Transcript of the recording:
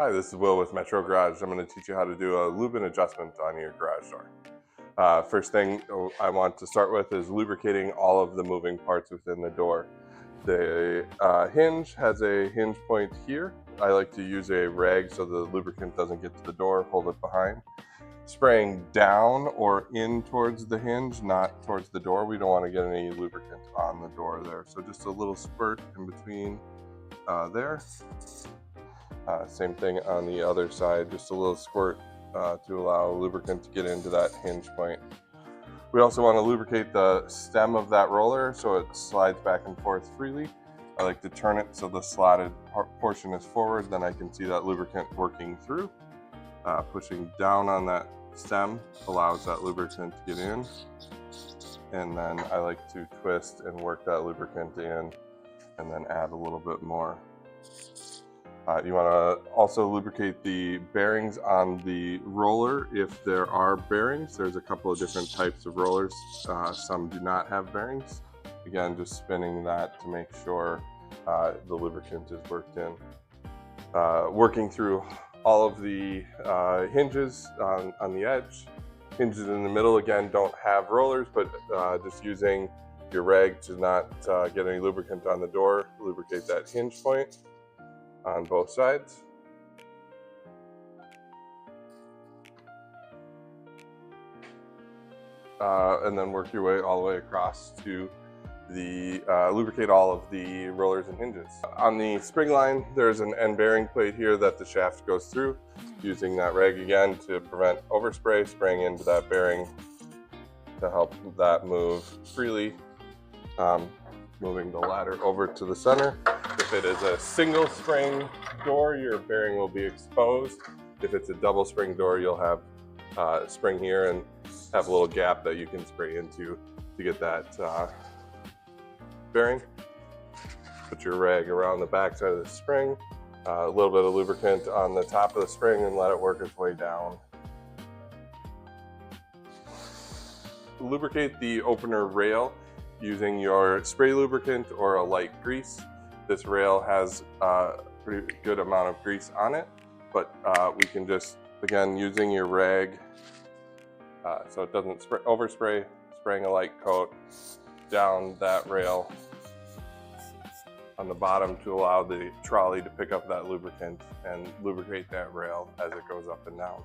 Hi, this is Will with Metro Garage. I'm going to teach you how to do a lubing adjustment on your garage door. First thing I want to start with is lubricating all of the moving parts within the door. The hinge has a hinge point here. I like to use a rag so the lubricant doesn't get to the door, hold it behind. Spraying down or in towards the hinge, not towards the door. We don't want to get any lubricant on the door there. So just a little squirt in between there. Same thing on the other side, just a little squirt to allow lubricant to get into that hinge point. We also want to lubricate the stem of that roller so it slides back and forth freely. I like to turn it so the slotted portion is forward, then I can see that lubricant working through. Pushing down on that stem allows that lubricant to get in, and then I like to twist and work that lubricant in and then add a little bit more. You want to also lubricate the bearings on the roller if there are bearings. There's a couple of different types of rollers. Some do not have bearings. Again, just spinning that to make sure the lubricant is worked in. Working through all of the hinges on the edge. Hinges in the middle, again, don't have rollers, but just using your rag to not get any lubricant on the door, lubricate that hinge point on both sides. And then work your way all the way across to the lubricate all of the rollers and hinges. On the spring line, there's an end bearing plate here that the shaft goes through. Using that rag again to prevent overspray, spraying into that bearing to help that move freely. Moving the ladder over to the center. If it is a single spring door, your bearing will be exposed. If it's a double spring door, you'll have a spring here and have a little gap that you can spray into to get that bearing. Put your rag around the back side of the spring, a little bit of lubricant on the top of the spring and let it work its way down. Lubricate the opener rail using your spray lubricant or a light grease. This rail has a pretty good amount of grease on it, but we can just, again, using your rag so it doesn't overspray, spraying a light coat down that rail on the bottom to allow the trolley to pick up that lubricant and lubricate that rail as it goes up and down.